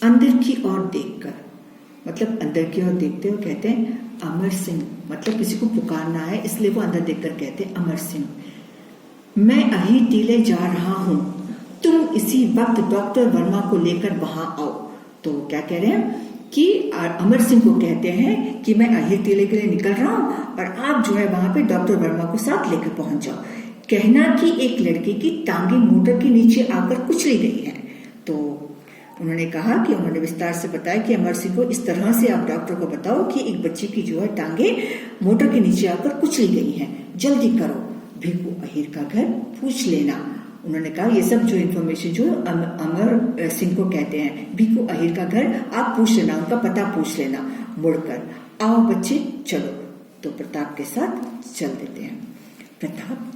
अंदर की ओर देखकर, मतलब अंदर की ओर देखते हुए कहते हैं अमर सिंह, मतलब किसी को पुकारना है इसलिए वो अंदर देखकर कहते हैं अमर सिंह, मैं अही टीले जा रहा हूं, तुम इसी वक्त डॉक्टर वर्मा को लेकर वहां आओ। तो क्या कह रहे हैं कि अमर सिंह को कहते हैं कि मैं अही टीले के लिए निकल रहा हूं और आप जो है वहां पे डॉक्टर वर्मा को साथ लेकर पहुंच जाओ। कहना कि एक लड़के की टांगे मोटर के नीचे आकर कुचली गई है। तो उन्होंने कहा कि उन्होंने विस्तार से बताया कि अमर सिंह को इस तरह से आप डॉक्टर को बताओ कि एक बच्ची की जो है टांगे मोटर के नीचे आकर कुचली गई हैं, जल्दी करो, भिक्कू अहीर का घर पूछ लेना। उन्होंने कहा ये सब जो इन्फॉर्मेशन जो अमर सिंह को कहते हैं भिक्कू अहीर का घर आप पूछ लेना, उनका पता पूछ लेना, मुड़कर आओ बच्चे चलो। तो प्रताप के साथ चल देते हैं। प्रताप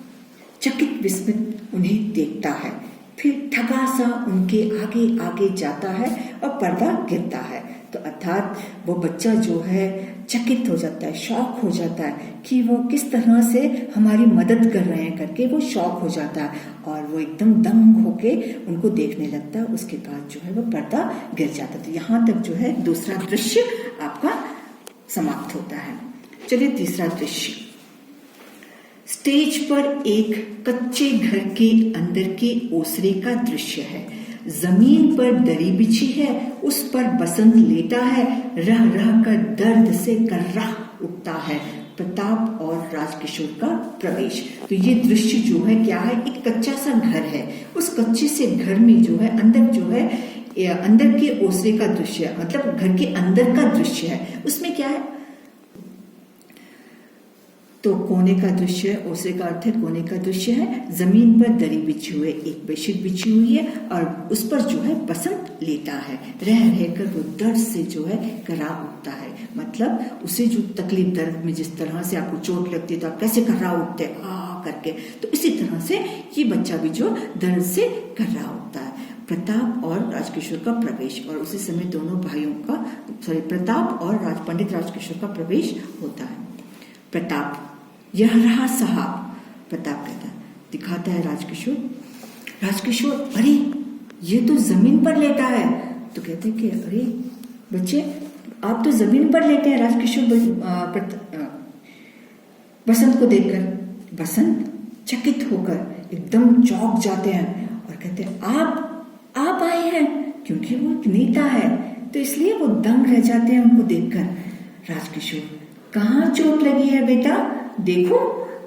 चकित विस्मित उन्हें देखता है, फिर ठगा सा उनके आगे आगे जाता है और पर्दा गिरता है। तो अर्थात वो बच्चा जो है चकित हो जाता है, शॉक हो जाता है कि वो किस तरह से हमारी मदद कर रहे हैं करके वो शॉक हो जाता है और वो एकदम दंग होके उनको देखने लगता है। उसके बाद जो है वो पर्दा गिर जाता है। तो यहाँ तक जो है दूसरा दृश्य आपका समाप्त होता है। चलिए तीसरा दृश्य, स्टेज पर एक कच्चे घर के अंदर के ओसरे का दृश्य है। जमीन पर दरी बिछी है, उस पर बसंत लेटा है, रह रह कर दर्द से कर्राह उठता है। प्रताप और राजकिशोर का प्रवेश। तो ये दृश्य जो है क्या है, एक कच्चा सा घर है, उस कच्चे से घर में जो है अंदर जो है अंदर के ओसरे का दृश्य है, मतलब घर के अंदर का दृश्य है। उसमें क्या है, तो कोने का दृश्य है, ओसरे का अर्थ है कोने का दृश्य है। जमीन पर दरी बिछी हुई है, एक बेडशीट बिछी हुई है और उस पर जो है बसंत लेटा है। रह रहकर वो दर्द से जो है कर्रा उठता है, मतलब उसे जो तकलीफ, दर्द में जिस तरह से आपको चोट लगती है तो आप कैसे कर्रा उठते आ करके, तो इसी तरह से ये बच्चा भी जो दर्द से कर्रा उठता है। प्रताप और राजकिशोर का प्रवेश, और उसी समय दोनों भाइयों का प्रताप और पंडित राजकिशोर का प्रवेश होता है। प्रताप, यह रहा साहब। प्रताप कहता है, दिखाता है राजकिशोर। राजकिशोर, अरे ये तो जमीन पर लेटा है। तो कहते हैं कि अरे बच्चे आप तो जमीन पर लेटे हैं। राजकिशोर बसंत को देखकर, बसंत चकित होकर एकदम चौंक जाते हैं और कहते हैं आप आए हैं, क्योंकि वो एक नेता है तो इसलिए वो दंग रह जाते हैं उनको देखकर। राजकिशोर, कहाँ चोट लगी है बेटा, देखो।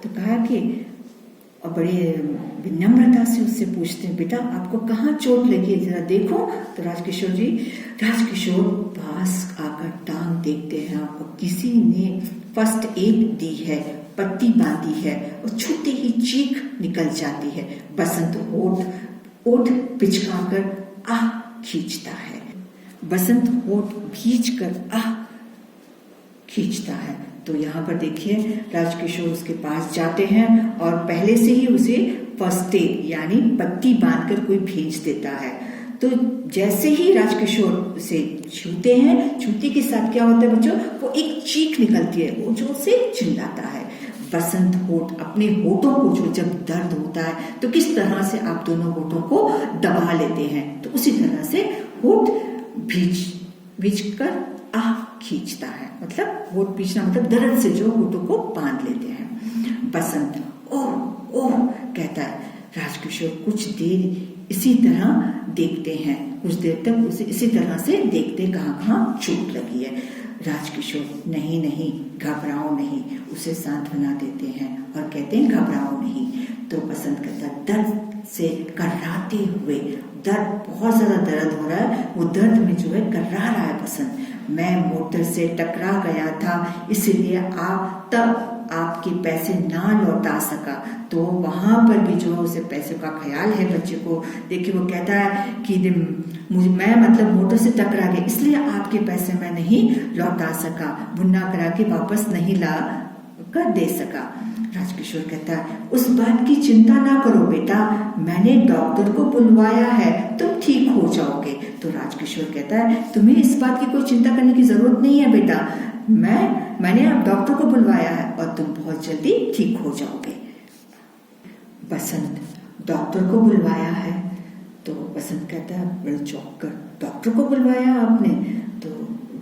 तो कहा कि, और बड़े विनम्रता से उससे पूछते हैं, बेटा आपको कहाँ चोट लगी है, जरा देखो। तो राजकिशोर पास आकर टांग देखते हैं और किसी ने फर्स्ट एड दी है, पट्टी बांधी है और छूते ही चीख निकल जाती है। बसंत ओठ पिचकाकर आह खींचता है। बसंत होठ भींच कर आह खींचता है। तो यहाँ पर देखिए राजकिशोर उसके पास जाते हैं और पहले से ही उसे फर्स्ट एड यानी पट्टी बांधकर कोई भेज देता है। तो जैसे ही राजकिशोर उसे छूते हैं, छूते के साथ क्या होता है बच्चों, वो एक चीख निकलती है, वो जो से चिल्लाता है। बसंत होठ अपने होठों को जो जब दर्द होता है तो किस तरह से आप दोनों होठों को दबा लेते हैं, तो उसी तरह से होठ भींच कर आह खींचता है, मतलब होठ पीछना मतलब दर्द से जो होठों को बांध लेते हैं। बसंत ओह ओह कहता है। राजकिशोर कुछ देर इसी तरह देखते हैं, कुछ देर तक उसे इसी तरह से देखते कहाँ चोट लगी है। राजकिशोर नहीं घबराओ नहीं, उसे सांत्वना देते हैं और कहते हैं घबराओ नहीं। तो बसंत कहता दर्द से कर्राते हुए, दर्द बहुत ज्यादा दर्द हो रहा है, वो दर्द में जो है कर्रा रहा है बसंत। मैं मोटर से टकरा गया था इसलिए तब आपके पैसे ना लौटा सका। तो वहां पर भी जो उसे पैसे का ख्याल है बच्चे को, देखिए वो कहता है कि मैं मतलब मोटर से टकरा गया इसलिए आपके पैसे मैं नहीं लौटा सका, मुन्ना करा के वापस नहीं ला कर दे सका। राजकिशोर कहता है उस बात की चिंता ना करो बेटा, मैंने डॉक्टर को बुलवाया है, तुम ठीक हो जाओगे। तो राजकिशोर कहता है तुम्हें इस बात की कोई चिंता करने की जरूरत नहीं है बेटा, मैंने अब डॉक्टर को बुलवाया है और तुम बहुत जल्दी ठीक हो जाओगे। बसंत, डॉक्टर को बुलवाया है तो बसंत कहता है बड़े चौंक कर, डॉक्टर को बुलवाया आपने? तो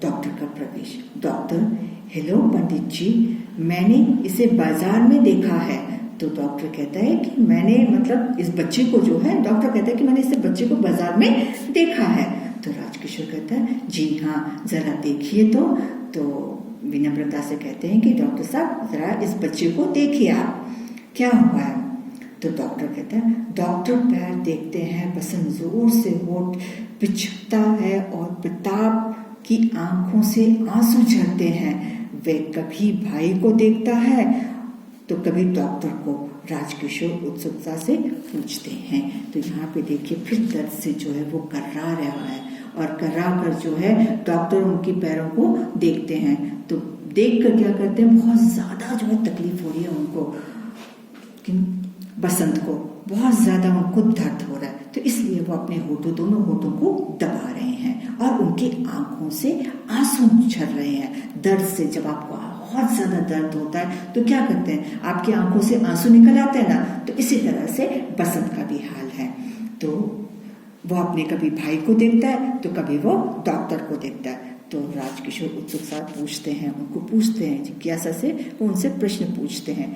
डॉक्टर का प्रवेश। डॉक्टर, हेलो पंडित जी, मैंने इसे बाजार में देखा है। तो डॉक्टर कहता है कि मैंने मतलब इस बच्चे को जो है, डॉक्टर कहता है कि मैंने इस बच्चे को बाजार में देखा है। तो राजकिशोर कहता है जी हाँ, जरा देखिए। तो विनम्रता से कहते हैं कि डॉक्टर साहब जरा इस बच्चे को देखिए, आप क्या हुआ है? तो डॉक्टर कहता है, डॉक्टर पैर देखते हैं, बसंत जोर से होठ पिचकता है और प्रताप की आंखों से आंसू झरते हैं। वे कभी भाई को देखता है तो कभी डॉक्टर को। राजकिशोर उत्सुकता से पूछते हैं। तो यहाँ पे देखिए फिर दर्द से जो है वो कर्रा रहा है और कर्रा कर जो है डॉक्टर उनके पैरों को देखते हैं। तो देख कर क्या करते हैं, बहुत ज्यादा जो है तकलीफ हो रही है उनको, बसंत को बहुत ज्यादा उनको दर्द हो रहा है। तो इसलिए वो अपने होठों, दोनों होठों को दबा रहे हैं और उनकी आंखों से आंसू झर रहे हैं दर्द से। जब आपको बहुत ज्यादा दर्द होता है तो क्या करते हैं, आपकी आंखों से आंसू निकल आते हैं ना। तो इसी तरह से बसंत का भी हाल है। तो वो अपने कभी भाई को देखता है तो कभी वो डॉक्टर को देखता है। तो राजकिशोर उत्सुक साथ पूछते हैं, उनको पूछते हैं जिज्ञासा से, वो उनसे प्रश्न पूछते हैं।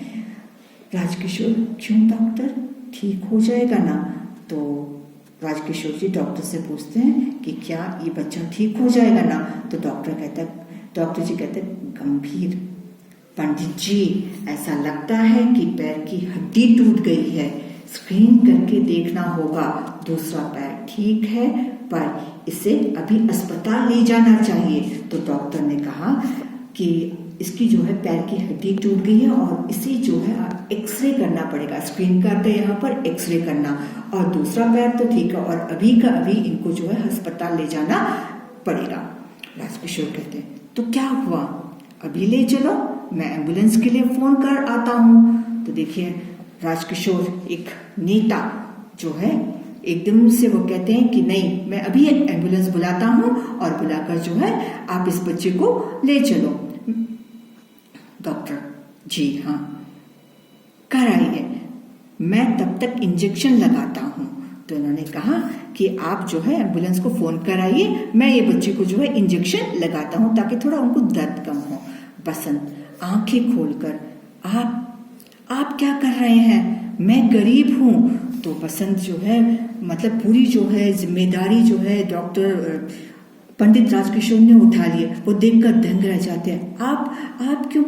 राजकिशोर, क्यों डॉक्टर, ठीक हो जाएगा ना? तो राजकिशोर जी डॉक्टर से पूछते हैं कि क्या ये बच्चा ठीक हो जाएगा ना? तो डॉक्टर जी कहते हैं गंभीर, पंडित जी ऐसा लगता है कि पैर की हड्डी टूट गई है, स्क्रीन करके देखना होगा। दूसरा पैर ठीक है पर इसे अभी अस्पताल ले जाना चाहिए। तो डॉक्टर ने कहा कि इसकी जो है पैर की हड्डी टूट गई है और इसे जो है एक्सरे करना पड़ेगा, स्क्रीन करके यहाँ पर एक्सरे करना, और दूसरा पैर तो ठीक है और अभी का अभी इनको जो है अस्पताल ले जाना पड़ेगा। राजकिशोर कहते हैं तो क्या हुआ, अभी ले चलो, मैं एम्बुलेंस के लिए फोन कर आता हूँ। तो देखिए राजकिशोर एक नेता जो है एकदम से वो कहते हैं कि नहीं, मैं अभी एक एम्बुलेंस बुलाता हूँ और बुलाकर जो है आप इस बच्चे को ले चलो। डॉक्टर जी हाँ, कराइए, मैं तब तक इंजेक्शन लगाता हूँ। तो उन्होंने कहा कि आप जो है एम्बुलेंस को फोन कराइए, मैं ये बच्चे को जो है इंजेक्शन लगाता हूँ ताकि थोड़ा उनको दर्द कम हो। बसंत आंखें खोलकर, आप क्या कर रहे हैं, मैं गरीब हूँ। तो बसंत जो है मतलब पूरी जो है जिम्मेदारी जो है डॉक्टर पंडित राजकिशोर ने उठा लिए, वो देखकर दंग रह जाते हैं। आप क्यों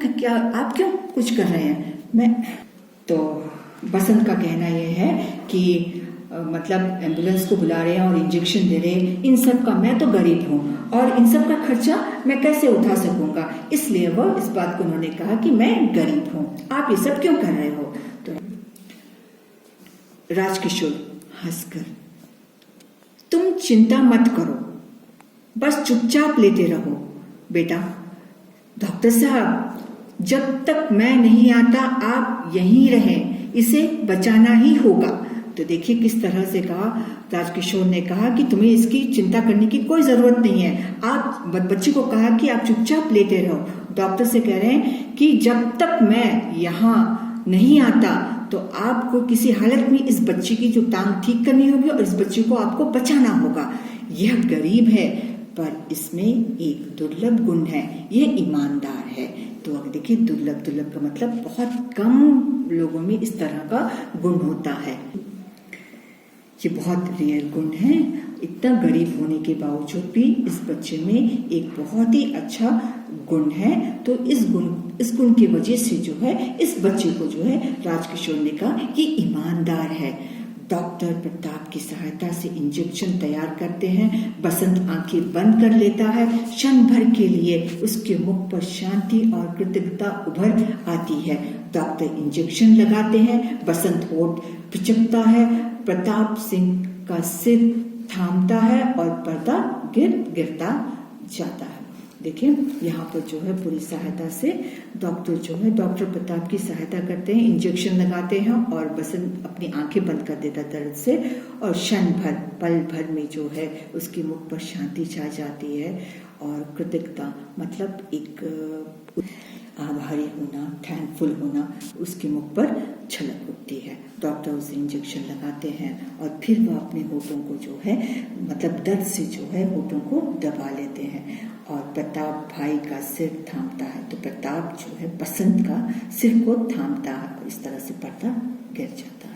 कुछ कर रहे हैं? मैं तो बसंत का कहना यह है कि मतलब एम्बुलेंस को बुला रहे हैं और इंजेक्शन दे रहे हैं, इन सब का मैं तो गरीब हूँ और इन सब का खर्चा मैं कैसे उठा सकूंगा, इसलिए वो इस बात को उन्होंने कहा कि मैं गरीब हूँ, आप ये सब क्यों कर रहे हो? तो राजकिशोर हंसकर, तुम चिंता मत करो, बस चुपचाप लेते रहो बेटा। डॉक्टर साहब, जब तक मैं नहीं आता आप यहीं रहें, इसे बचाना ही होगा। तो देखिए किस तरह से कहा, राजकिशोर ने कहा कि तुम्हें इसकी चिंता करने की कोई जरूरत नहीं है। आप बच्चे को कहा कि आप चुपचाप लेते रहो। डॉक्टर से कह रहे हैं कि जब तक मैं यहाँ नहीं आता तो आपको किसी हालत में इस बच्चे की जो टांग ठीक करनी होगी और इस बच्चे को आपको बचाना होगा। यह गरीब है पर इसमें एक दुर्लभ गुण है, ये ईमानदार है। तो अब देखिए दुर्लभ का मतलब बहुत कम लोगों में इस तरह का गुण होता है। ये बहुत रेयर गुण है। इतना गरीब होने के बावजूद भी इस बच्चे में एक बहुत ही अच्छा गुण है। तो इस गुण की वजह से जो है इस बच्चे को जो है राजकिशोर ने कहा कि ईमानदार है। डॉक्टर प्रताप की सहायता से इंजेक्शन तैयार करते हैं। बसंत आंखें बंद कर लेता है। क्षण भर के लिए उसके मुख पर शांति और कृतज्ञता उभर आती है। डॉक्टर इंजेक्शन लगाते हैं। बसंत होठ पिचकता है। प्रताप सिंह का सिर थामता है और पर्दा गिरता जाता है। देखिए यहाँ पर जो है पूरी सहायता से डॉक्टर प्रताप की सहायता करते हैं, इंजेक्शन लगाते हैं और बसंत अपनी आंखें बंद कर देता दर्द से और क्षण भर पल भर में जो है उसके मुख पर शांति छा जाती है और कृतज्ञता मतलब एक आभारी होना, थैंकफुल होना उसके मुख पर झलक उठती है। डॉक्टर उसे इंजेक्शन लगाते हैं और फिर वह अपने होठों को जो है मतलब दर्द से जो है होठों को दबा लेते हैं और प्रताप भाई का सिर थामता है। तो प्रताप जो है बसंत का सिर को थामता है और इस तरह से पर्दा गिर जाता है।